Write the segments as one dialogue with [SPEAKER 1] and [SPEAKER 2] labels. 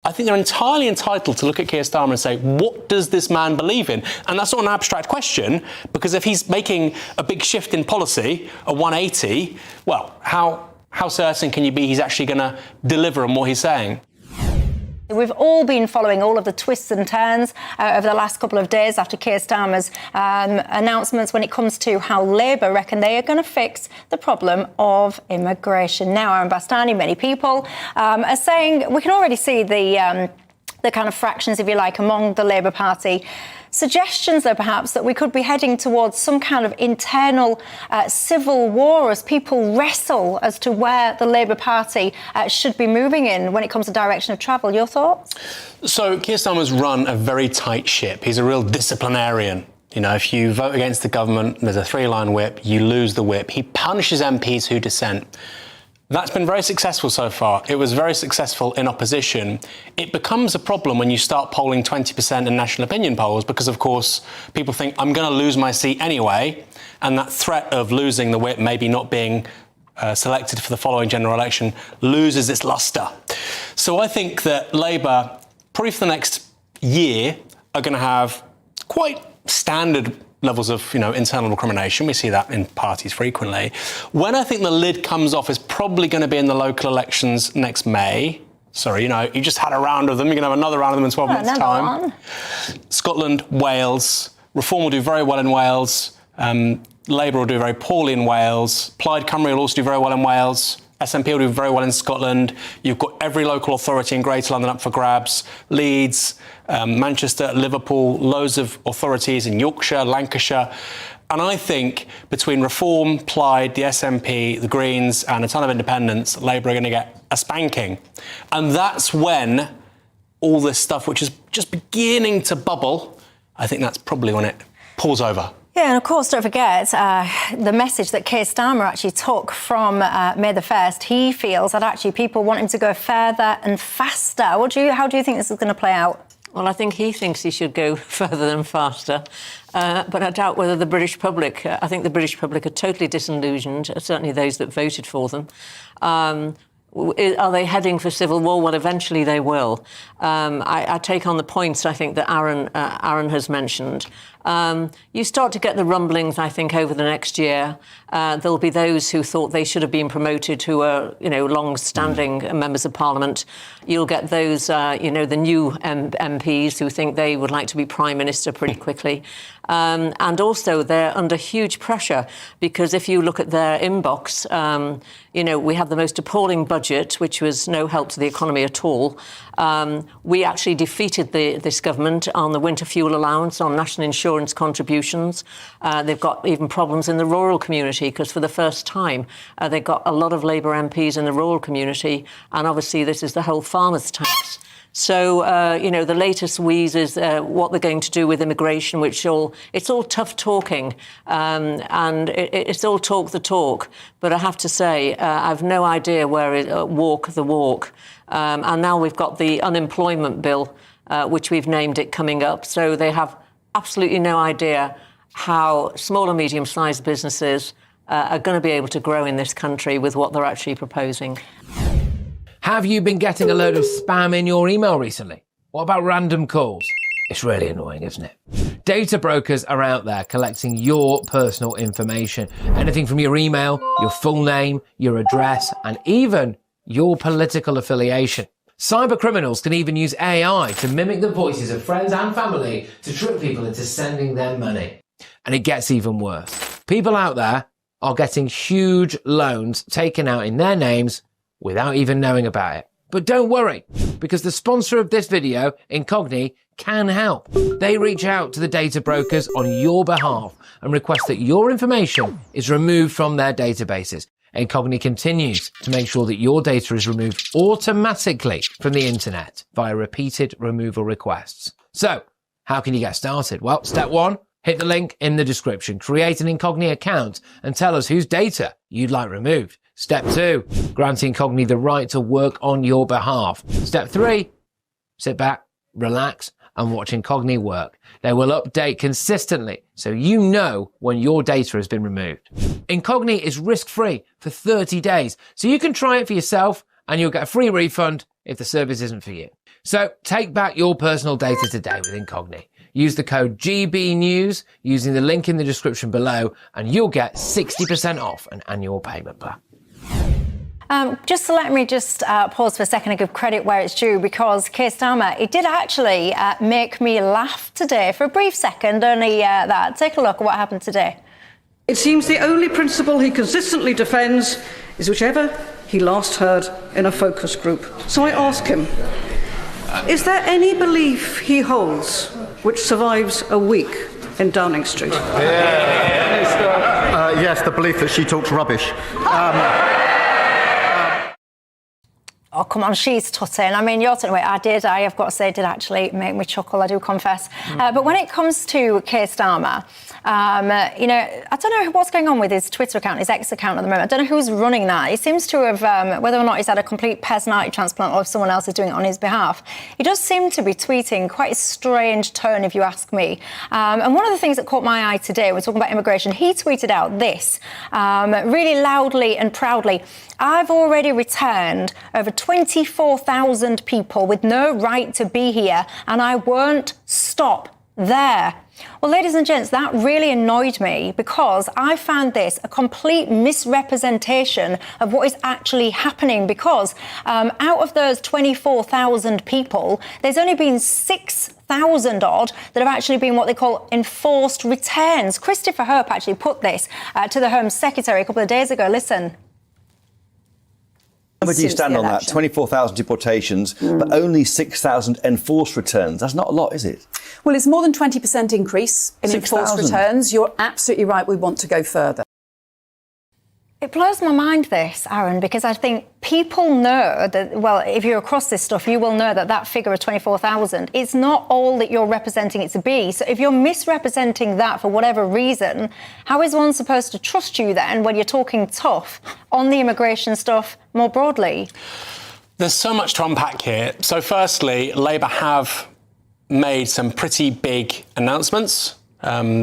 [SPEAKER 1] I think they're entirely entitled to look at Keir Starmer and say, what does this man believe in? And that's not an abstract question, because if he's making a big shift in policy, a 180, well, how certain can you be he's actually going to deliver on what he's saying?
[SPEAKER 2] We've all been following all of the twists and turns over the last couple of days after Keir Starmer's announcements when it comes to how Labour reckon they are going to fix the problem of immigration. Now, Aaron Bastani, many people are saying we can already see the kind of fractions, if you like, among the Labour Party. Suggestions, though, perhaps, that we could be heading towards some kind of internal civil war as people wrestle as to where the Labour Party should be moving in when it comes to direction of travel. Your thoughts?
[SPEAKER 1] So Keir Starmer's run a very tight ship. He's a real disciplinarian. You know, if you vote against the government, there's a 3-line whip, you lose the whip. He punishes MPs who dissent. That's been very successful so far. It was very successful in opposition. It becomes a problem when you start polling 20% in national opinion polls because, of course, people think, I'm going to lose my seat anyway, and that threat of losing the whip, maybe not being selected for the following general election, loses its lustre. So I think that Labour, probably for the next year, are going to have quite standard levels of, internal recrimination. We see that in parties frequently. When I think the lid comes off is probably going to be in the local elections next May. Sorry, you just had a round of them. You're going to have another round of them in 12 months' time. Scotland, Wales. Reform will do very well in Wales. Labour will do very poorly in Wales. Plaid Cymru will also do very well in Wales. SNP will do very well in Scotland. You've got every local authority in Greater London up for grabs. Leeds, Manchester, Liverpool, loads of authorities in Yorkshire, Lancashire. And I think between Reform, Plaid, the SNP, the Greens and a ton of independents, Labour are going to get a spanking. And that's when all this stuff, which is just beginning to bubble, I think that's probably when it pulls over.
[SPEAKER 2] Yeah, and of course, don't forget the message that Keir Starmer actually took from May the 1st. He feels that actually people want him to go further and faster. How do you think this is going to play out?
[SPEAKER 3] Well, I think he thinks he should go further and faster. But I doubt whether the British public, I think the British public are totally disillusioned, certainly those that voted for them. Are they heading for civil war? Well, eventually they will. I take on the points, I think, that Aaron has mentioned. You start to get the rumblings, I think, over the next year. There'll be those who thought they should have been promoted who are, long-standing members of Parliament. You'll get those, the new MPs who think they would like to be Prime Minister pretty quickly. And also they're under huge pressure because if you look at their inbox, we have the most appalling budget, which was no help to the economy at all. We actually defeated this government on the winter fuel allowance, on national insurance contributions. They've got even problems in the rural community because for the first time they've got a lot of Labour MPs in the rural community, and obviously this is the whole farmers' tax. So, the latest wheeze is what they're going to do with immigration, it's all tough talking, and it's all talk the talk. But I have to say, I've no idea where walk the walk. And now we've got the unemployment bill, which we've named it, coming up. So they have absolutely no idea how small and medium-sized businesses are going to be able to grow in this country with what they're actually proposing.
[SPEAKER 4] Have you been getting a load of spam in your email recently? What about random calls? It's really annoying, isn't it? Data brokers are out there collecting your personal information. Anything from your email, your full name, your address, and even your political affiliation. Cyber criminals can even use AI to mimic the voices of friends and family to trick people into sending them money. And it gets even worse. People out there are getting huge loans taken out in their names without even knowing about it. But don't worry, because the sponsor of this video, Incogni, can help. They reach out to the data brokers on your behalf and request that your information is removed from their databases. Incogni continues to make sure that your data is removed automatically from the internet via repeated removal requests. So, how can you get started? Well, step 1, hit the link in the description, create an Incogni account and tell us whose data you'd like removed. Step 2, grant Incogni the right to work on your behalf. Step 3, sit back, relax and watch Incogni work. They will update consistently so you know when your data has been removed. Incogni is risk-free for 30 days, so you can try it for yourself and you'll get a free refund if the service isn't for you. So take back your personal data today with Incogni. Use the code GBNews using the link in the description below and you'll get 60% off an annual payment plan.
[SPEAKER 2] Just let me pause for a second and give credit where it's due, because Keir Starmer, it did actually make me laugh today for a brief second, only that. Take a look at what happened today.
[SPEAKER 5] It seems the only principle he consistently defends is whichever he last heard in a focus group. So I ask him, is there any belief he holds which survives a week in Downing Street?
[SPEAKER 6] Yes, the belief that she talks rubbish.
[SPEAKER 2] Oh, come on, she's tutting. I mean, you're tutting away. I have got to say, did actually make me chuckle, I do confess. But when it comes to Keir Starmer, I don't know what's going on with his Twitter account, his X account at the moment. I don't know who's running that. He seems to have, whether or not he's had a complete personality transplant or if someone else is doing it on his behalf, he does seem to be tweeting quite a strange tone, if you ask me. And one of the things that caught my eye today, we're talking about immigration, he tweeted out this, really loudly and proudly: I've already returned over 24,000 people with no right to be here, and I won't stop there. Well, ladies and gents, that really annoyed me, because I found this a complete misrepresentation of what is actually happening, because out of those 24,000 people, there's only been 6,000 odd that have actually been what they call enforced returns. Christopher Hope actually put this to the Home Secretary a couple of days ago. Listen.
[SPEAKER 7] Where do you stand on that? 24,000 deportations, but only 6,000 enforced returns. That's not a lot, is it?
[SPEAKER 8] Well, it's more than 20% increase in
[SPEAKER 7] 6,000.
[SPEAKER 8] enforced returns. You're absolutely right. We want to go further.
[SPEAKER 2] It blows my mind, this, Aaron, because I think people know that, well, if you're across this stuff, you will know that that figure of 24,000, it's not all that you're representing it to be. So if you're misrepresenting that for whatever reason, how is one supposed to trust you then when you're talking tough on the immigration stuff more broadly?
[SPEAKER 1] There's so much to unpack here. So firstly, Labour have made some pretty big announcements.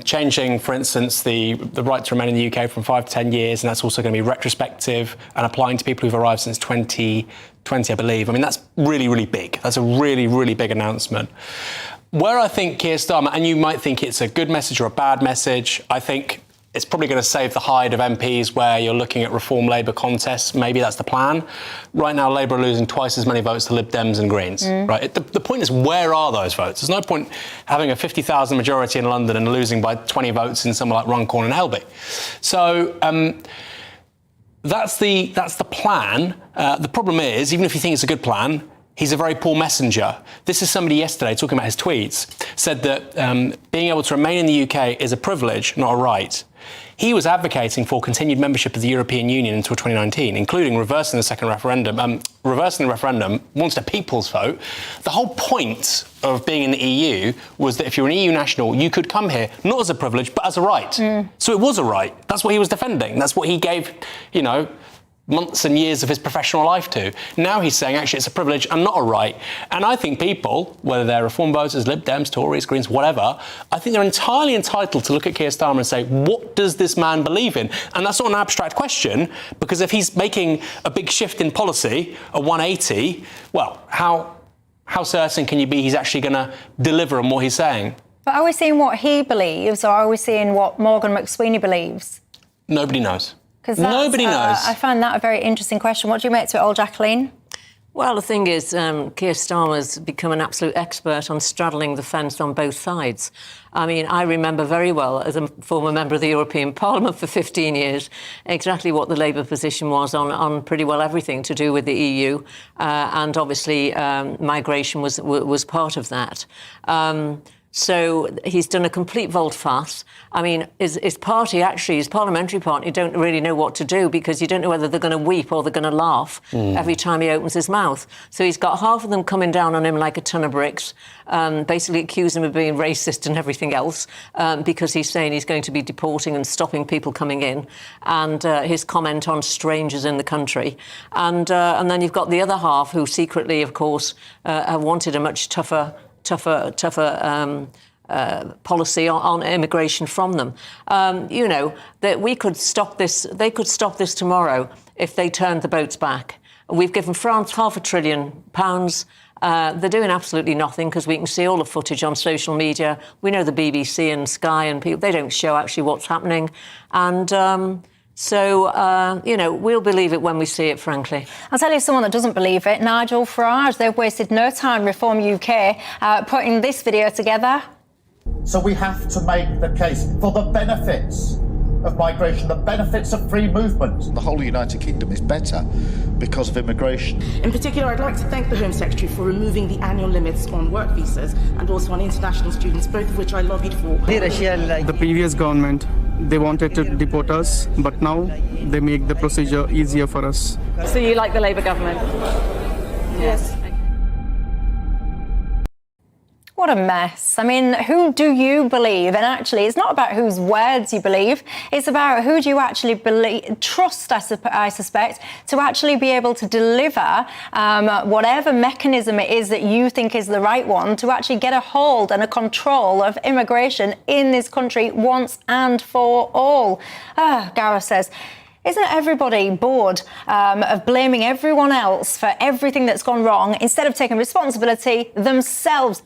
[SPEAKER 1] Changing, for instance, the right to remain in the UK from 5 to 10 years, and that's also going to be retrospective and applying to people who've arrived since 2020, I believe. I mean, that's really, really big. That's a really, really big announcement. Where I think Keir Starmer, and you might think it's a good message or a bad message, I think it's probably going to save the hide of MPs where you're looking at Reform Labour contests. Maybe that's the plan. Right now, Labour are losing twice as many votes to Lib Dems and Greens. Right? The point is, where are those votes? There's no point having a 50,000 majority in London and losing by 20 votes in somewhere like Runcorn and Helby. So that's the plan. The problem is, even if you think it's a good plan, he's a very poor messenger. This is somebody yesterday, talking about his tweets, said that being able to remain in the UK is a privilege, not a right. He was advocating for continued membership of the European Union until 2019, including reversing the referendum once a people's vote. The whole point of being in the EU was that if you're an EU national, you could come here, not as a privilege, but as a right. So it was a right. That's what he was defending. That's what he gave, months and years of his professional life to. Now he's saying, actually, it's a privilege and not a right. And I think people, whether they're Reform voters, Lib Dems, Tories, Greens, whatever, I think they're entirely entitled to look at Keir Starmer and say, what does this man believe in? And that's not an abstract question, because if he's making a big shift in policy, a 180, well, how certain can you be he's actually going to deliver on what he's saying?
[SPEAKER 2] But are we seeing what he believes, or are we seeing what Morgan McSweeney believes?
[SPEAKER 1] Nobody knows.
[SPEAKER 2] Nobody knows. I find that a very interesting question. What do you make to it all, Jacqueline?
[SPEAKER 3] Well, the thing is, Keir Starmer's become an absolute expert on straddling the fence on both sides. I mean, I remember very well, as a former member of the European Parliament for 15 years, exactly what the Labour position was on pretty well everything to do with the EU. And obviously, migration was part of that. So he's done a complete volte-face. I mean, his party, actually, his parliamentary party, don't really know what to do, because you don't know whether they're going to weep or they're going to laugh every time he opens his mouth. So he's got half of them coming down on him like a ton of bricks, basically accusing him of being racist and everything else, because he's saying he's going to be deporting and stopping people coming in, and his comment on strangers in the country. And then you've got the other half who secretly, of course, have wanted a much tougher policy on immigration from them. That we could stop this. They could stop this tomorrow if they turned the boats back. We've given France £500 billion. They're doing absolutely nothing because we can see all the footage on social media. We know the BBC and Sky and people, they don't show actually what's happening. And we'll believe it when we see it, frankly.
[SPEAKER 2] I'll tell you someone that doesn't believe it, Nigel Farage. They've wasted no time, Reform UK, putting this video together.
[SPEAKER 9] So we have to make the case for the benefits of migration, the benefits of free movement.
[SPEAKER 10] The whole of the United Kingdom is better because of immigration.
[SPEAKER 11] In particular, I'd like to thank the Home Secretary for removing the annual limits on work visas and also on international students, both of which I lobbied for.
[SPEAKER 12] The previous government, they wanted to deport us, but now they make the procedure easier for us.
[SPEAKER 8] So you like the Labour government?
[SPEAKER 11] Yes.
[SPEAKER 2] What a mess. I mean, who do you believe? And actually, it's not about whose words you believe. It's about who do you actually trust, I suspect, to actually be able to deliver whatever mechanism it is that you think is the right one to actually get a hold and a control of immigration in this country once and for all. Gareth says, isn't everybody bored of blaming everyone else for everything that's gone wrong instead of taking responsibility themselves?